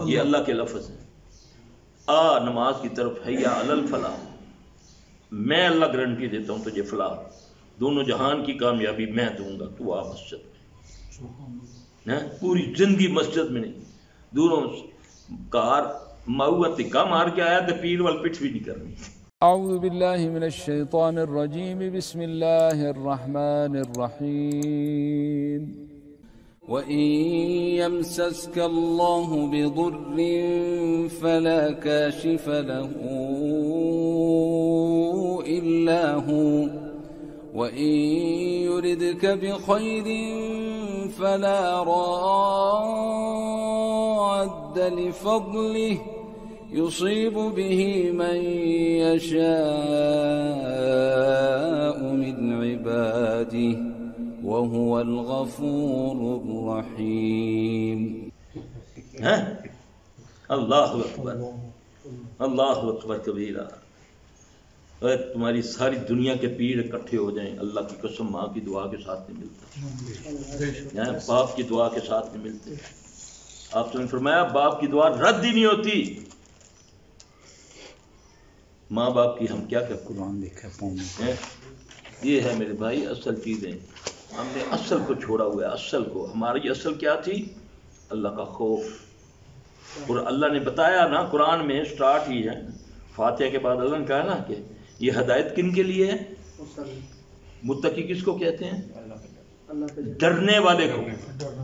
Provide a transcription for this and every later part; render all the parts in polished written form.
یہ اللہ کے لفظ ہیں. آ نماز کی طرف حیا علی الفلاح، میں اللہ گارنٹی دیتا ہوں تجھے فلاح، دونوں جہان کی کامیابی میں دوں گا، تو آ مسجد میں. پوری زندگی مسجد میں نہیں، دونوں کار ماؤ تکا مار کے آیا تو پیر وال پٹھ بھی نہیں کرنی. اعوذ باللہ من الشیطان الرجیم، بسم اللہ الرحمن الرحیم. وَإِن يَمْسَسْكَ اللَّهُ بِضُرٍّ فَلَا كَاشِفَ لَهُ إِلَّا هُوَ وَإِن يُرِدْكَ بِخَيْرٍ فَلَا رَادَّ لِفَضْلِهِ يُصِيبُ بِهِ مَن يَشَاءُ مِنْ عِبَادِهِ وَهُوَ الْغَفُورُ الرَّحِيمُ. اللہ اکبر، اللہ اکبر کبیرہ. تمہاری ساری دنیا کے پیر اکٹھے ہو جائیں، اللہ کی قسم ماں کی دعا کے ساتھ نہیں ملتا، باپ کی دعا کے ساتھ نہیں ملتے. آپ نے فرمایا باپ کی دعا رد ہی نہیں ہوتی. ماں باپ کی ہم کیا کرتے ہیں؟ یہ ہے میرے بھائی اصل چیزیں. ہم نے اصل کو چھوڑا ہوا ہے. اصل کو، ہماری اصل کیا تھی؟ اللہ کا خوف. اور اللہ نے بتایا نا قرآن میں، سٹارٹ ہی ہے فاتحہ کے بعد اللہ نے کہا نا کہ یہ ہدایت کن کے لیے ہے؟ متقی کس کو کہتے ہیں؟ ڈرنے والے کو.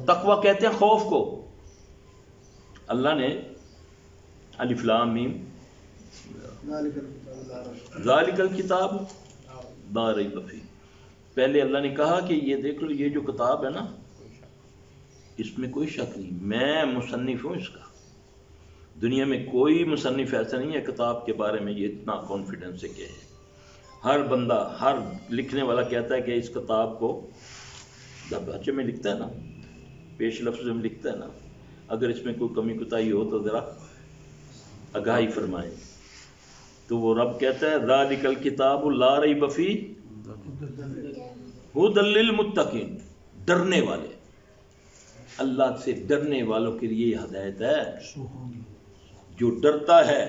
تقویٰ کہتے ہیں خوف کو. اللہ نے الف لام میم ذالک الکتاب لا ریب فیہ، پہلے اللہ نے کہا کہ یہ دیکھ لو یہ جو کتاب ہے نا اس میں کوئی شک نہیں، میں مصنف ہوں اس کا. دنیا میں کوئی مصنف ایسا نہیں ہے کتاب کے بارے میں یہ اتنا کانفیڈنس سے کہ ہر بندہ، ہر لکھنے والا کہتا ہے کہ اس کتاب کو بچے میں لکھتا ہے نا، پیش لفظ میں لکھتا ہے نا، اگر اس میں کوئی کمی کوتاہی ہو تو ذرا آگاہی فرمائیں. تو وہ رب کہتا ہے ذالک الکتاب لا ریب فیہ ھدی للمتقین، ڈرنے والے، اللہ سے ڈرنے والوں کے لیے یہ ہدایت ہے. جو ڈرتا ہے،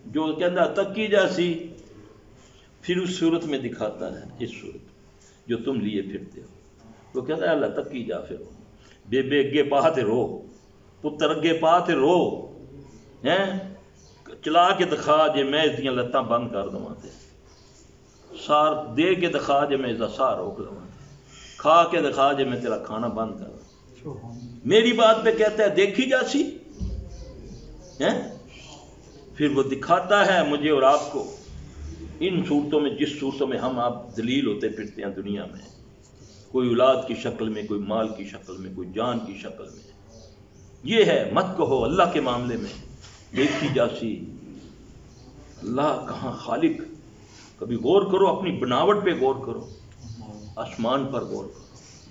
جو کہتا تکی جاسی، پھر اس صورت میں دکھاتا ہے، اس صورت جو تم لیے پھرتے ہو. وہ کہتا ہے اللہ تکی جا پھر بے اگے پاتے رو، پتر اگے پاتے رو، چلا کے دکھا جے میں اس دیاں لتاں بند کر دواں تے، سار دے کے دکھا جے میں اس دا سار روک لواں، کھا کے دکھا جے میں تیرا کھانا بند کر. میری بات پہ کہتا ہے دیکھی جاسی، پھر وہ دکھاتا ہے مجھے اور آپ کو ان صورتوں میں، جس صورتوں میں ہم آپ ذلیل ہوتے پھرتے ہیں دنیا میں، کوئی اولاد کی شکل میں، کوئی مال کی شکل میں، کوئی جان کی شکل میں. یہ ہے، مت کہو اللہ کے معاملے میں دیکھی جاسی. اللہ کہاں خالق؟ کبھی غور کرو، اپنی بناوٹ پہ غور کرو، آسمان پر غور کرو،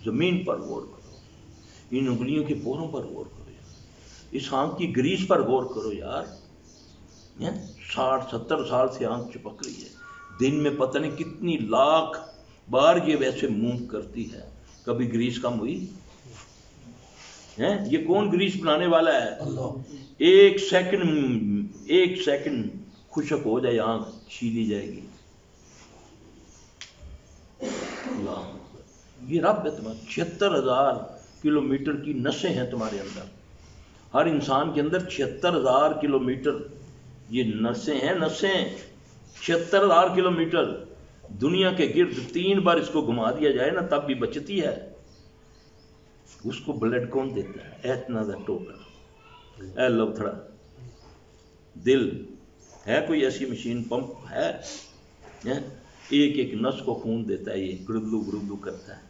زمین پر غور کرو، ان انگلیوں کے پوروں پر غور کرو یار، اس آنکھ کی گریس پر غور کرو یار. 60-70 سال سے آنکھ چپک رہی ہے، دن میں پتہ نہیں کتنی لاکھ بار یہ ویسے موو کرتی ہے، کبھی گریس کم ہوئی؟ یہ کون گریس بنانے والا ہے؟ ایک سیکنڈ خشک ہو جائے آنکھ چھیلی جائے گی. اللہ، یہ رب ہے تمہارا. 76,000 کلومیٹر کی نسیں ہیں تمہارے اندر، ہر انسان کے اندر 76,000 کلومیٹر یہ نسیں ہیں. نسیں 76,000 کلومیٹر دنیا کے گرد 3 بار اس کو گھما دیا جائے نا تب بھی بچتی ہے. اس کو بلڈ کون دیتا ہے؟ اتنا دا ٹوکر، اے لوتھڑا دل ہے. کوئی ایسی مشین پمپ ہے؟ ایک ایک نس کو خون دیتا ہے، یہ گردو گردو کرتا ہے.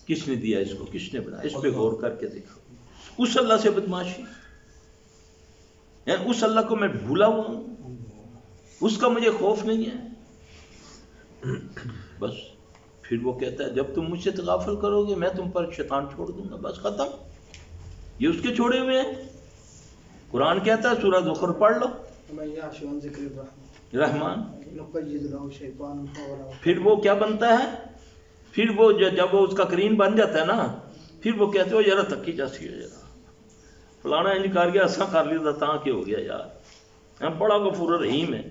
کس نے دیا اس کو؟ کس نے بنایا؟ اس پہ غور کر کے دیکھو. اس اللہ سے بدماشی، اس اللہ کو میں بھولا ہوا ہوں، اس کا مجھے خوف نہیں ہے. بس پھر وہ کہتا ہے جب تم مجھ سے تغافل کرو گے میں تم پر شیطان چھوڑ دوں گا. بس ختم. یہ اس کے چھوڑے ہوئے ہیں. قرآن کہتا ہے سورہ زخر پڑھ لو، رحمان. پھر وہ کیا بنتا ہے؟ پھر وہ جب وہ اس کا کرین بن جاتا ہے نا، پھر وہ کہتے ہو یار تکی جاسی ہے، فلانا انج کر گیا اساں کر لیا تاں کہ ہو گیا یار، بڑا غفور رحیم ہے،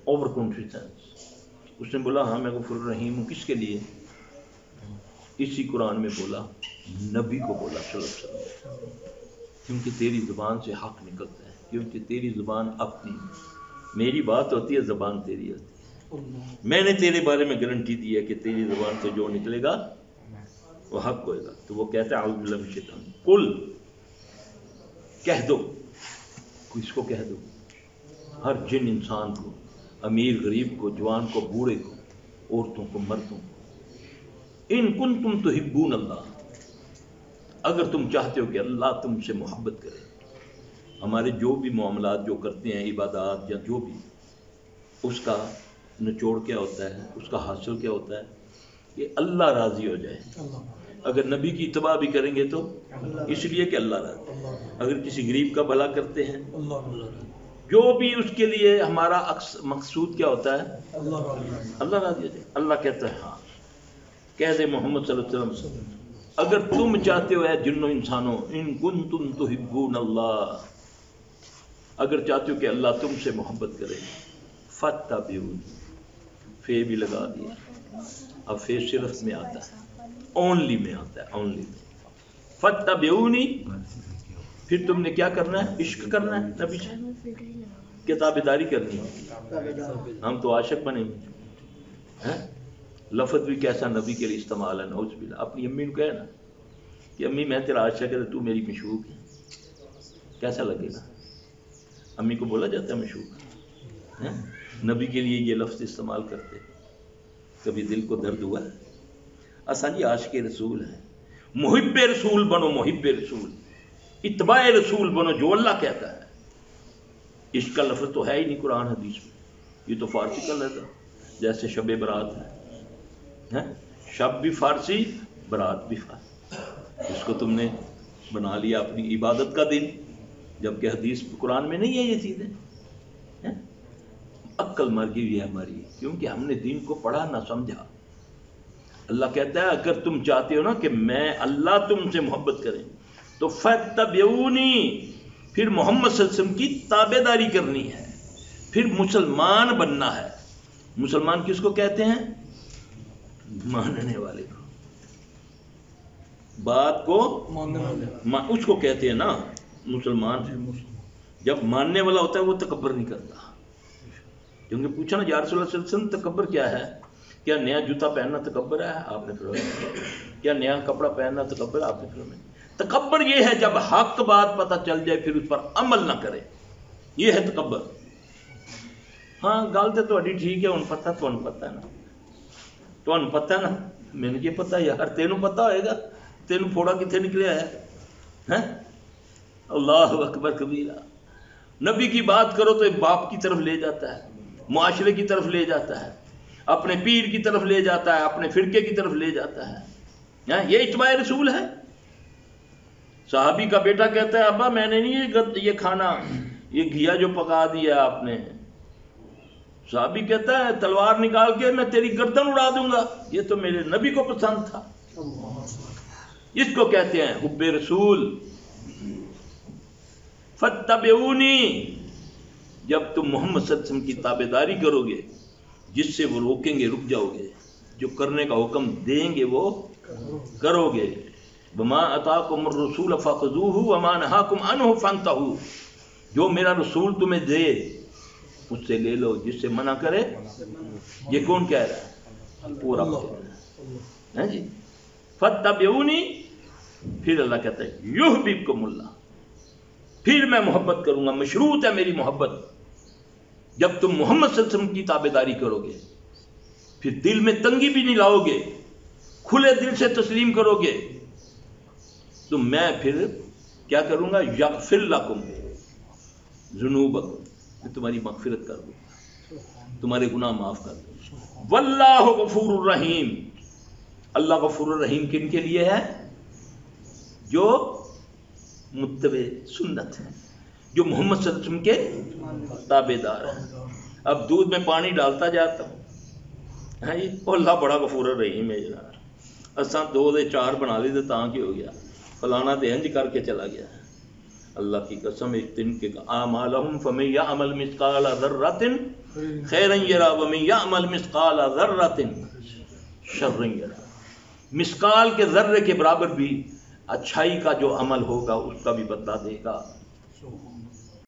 اوور کانفیڈنس۔ اس نے بولا ہاں میں غفور رحیم ہوں، کس کے لیے؟ اسی قرآن میں بولا، نبی کو بولا صلی اللہ علیہ وسلم، کیونکہ تیری زبان سے حق نکلتا ہے، کیونکہ تیری زبان اپنی، میری بات ہوتی ہے، زبان تیری ہوتی ہے، میں نے تیرے بارے میں گارنٹی دی ہے کہ تیری زبان سے جو نکلے گا وہ حق ہوئے گا۔ تو وہ کہتا ہے اعوذ باللہ من الشیطان، قل، کہہ دو، کس کو کہہ دو؟ ہر جن انسان کو، امیر غریب کو، جوان کو، بوڑھے کو، عورتوں کو، مردوں کو، ان کنتم تحبون اللہ، اگر تم چاہتے ہو کہ اللہ تم سے محبت کرے، ہمارے جو بھی معاملات جو کرتے ہیں، عبادات یا جو بھی، اس کا نچوڑ کیا ہوتا ہے، اس کا حاصل کیا ہوتا ہے کہ اللہ راضی ہو جائے۔ اگر نبی کی اتباع بھی کریں گے تو اس لیے کہ اللہ راضی، اگر کسی غریب کا بھلا کرتے ہیں، جو بھی اس کے لیے ہمارا مقصود کیا ہوتا ہے، اللہ راضی ہو جائے۔ اللہ کہتا ہے ہاں، کہہ دے محمد صلی اللہ علیہ وسلم، اگر تم چاہتے ہو اے جنوں انسانوں، ان کنتم تحبون اللہ، اگر چاہتے ہو کہ اللہ تم سے محبت کرے، فاتبعونی، فے بھی لگا دیا، اب فے صرف میں آتا ہے، اونلی میں آتا ہے، اونلی میں، فاتبعونی، پھر تم نے کیا کرنا ہے؟ عشق کرنا ہے نبی سے، کتابداری کرنی ہے۔ ہم تو عاشق بنے ہیں، لفظ بھی کیسا نبی کے لیے استعمال ہے، نعوذ باللہ۔ اپنی امی کو کہے نا کہ امی میں تیرا عاشق ہے تو میری مشوق ہے، کیسا لگے گا؟ امی کو بولا جاتا ہے مشوق، نبی کے لیے یہ لفظ استعمال کرتے، کبھی دل کو درد ہوا ہے؟ اساں جی عاشق رسول ہیں، محب رسول بنو، محب رسول، اتباع رسول بنو، جو اللہ کہتا ہے۔ عشق کا لفظ تو ہے ہی نہیں قرآن حدیث میں، یہ تو فارسی کا لفظ ہے، جیسے شب برات ہے، شب بھی فارسی، برات بھی فارسی، اس کو تم نے بنا لیا اپنی عبادت کا دن، جبکہ حدیث قرآن میں نہیں ہے یہ چیزیں۔ عقل مر گئی ہے ہماری، کیونکہ ہم نے دین کو پڑھا نہ سمجھا۔ اللہ کہتا ہے اگر تم چاہتے ہو نا کہ میں اللہ تم سے محبت کریں تو فاتبعونی، پھر محمد صلی اللہ علیہ وسلم کی تابع داری کرنی ہے، پھر مسلمان بننا ہے۔ مسلمان کس کو کہتے ہیں؟ ماننے والے کو، بات کو اس کو کہتے ہیں نا مسلمان۔ جب ماننے والا ہوتا ہے وہ تکبر نہیں کرتا، کیونکہ پوچھا نا یا رسول اللہ صلی اللہ علیہ وسلم تکبر کیا ہے؟ کیا نیا جوتا پہننا تکبر ہے؟ آپ نے فرمایا کیا نیا کپڑا پہننا تکبر ہے؟ آپ نے فرمایا تکبر یہ ہے جب حق بات پتہ چل جائے پھر اس پر عمل نہ کرے، یہ ہے تکبر۔ ہاں گل تو تہاڈی ٹھیک ہے، ہن پتہ تانوں پتہ ہے نا، تانوں پتہ ہے نا، مینوں کی پتہ یار، تینوں پتہ ہوئے گا، تینوں پھوڑا کتنے نکلیا ہے؟ اللہ اکبر کبیرہ۔ نبی کی بات کرو تو ایک باپ کی طرف لے جاتا ہے، معاشرے کی طرف لے جاتا ہے، اپنے پیر کی طرف لے جاتا ہے، اپنے فرقے کی طرف لے جاتا ہے۔ یہ اتباع رسول ہے۔ صحابی کا بیٹا کہتا ہے ابا میں نے نہیں یہ کھانا، یہ گھیا جو پکا دیا آپ نے۔ صحابی کہتا ہے تلوار نکال کے میں تیری گردن اڑا دوں گا، یہ تو میرے نبی کو پسند تھا۔ اس کو کہتے ہیں حب رسول۔ فاتبعونی، جب تم محمد صلی اللہ علیہ وسلم کی تابع داری کرو گے، جس سے وہ روکیں گے رک جاؤ گے، جو کرنے کا حکم دیں گے وہ کرو گے۔ وما اتاکم الرسول فخذوہ وما نہاکم عنہ فانتہوا، جو میرا رسول تمہیں دے اس سے لے لو، جس سے منع کرے۔ یہ کون کہہ رہا ہے؟ وہ رب کہہ رہا ہے جی۔ فاتبعونی، پھر اللہ کہتا ہے یحببکم اللہ، پھر میں محبت کروں گا، مشروط ہے میری محبت۔ جب تم محمد صلی اللہ علیہ وسلم کی تابعداری کرو گے، پھر دل میں تنگی بھی نہیں لاؤ گے، کھلے دل سے تسلیم کرو گے، تو میں پھر کیا کروں گا؟ یغفر لکم ذنوبکم، میں تمہاری مغفرت کر دوں گا، تمہارے گناہ معاف کر دوں گا۔ واللہ غفور الرحیم، اللہ غفور الرحیم کن کے لیے ہے؟ جو متبع سنت ہیں، جو محمد صلی اللہ علیہ وسلم کے تابع دار ہیں۔ اب دودھ میں پانی ڈالتا جاتا ہوں، اللہ بڑا غفور الرحیم ہے، اساں 2 دے 4 بنا لی تو تاں کی ہو گیا، فلانا دہنج کر کے چلا گیا ہے، اللہ کی قسم ایک دن کے اعمالہم فمن یعمل مثقال ذرۃ خیرا یرا ومن یعمل مثقال ذرۃ شرا یرا، مثقال کے ذرے کے برابر بھی اچھائی کا جو عمل ہوگا اس کا بھی بدلہ دے گا،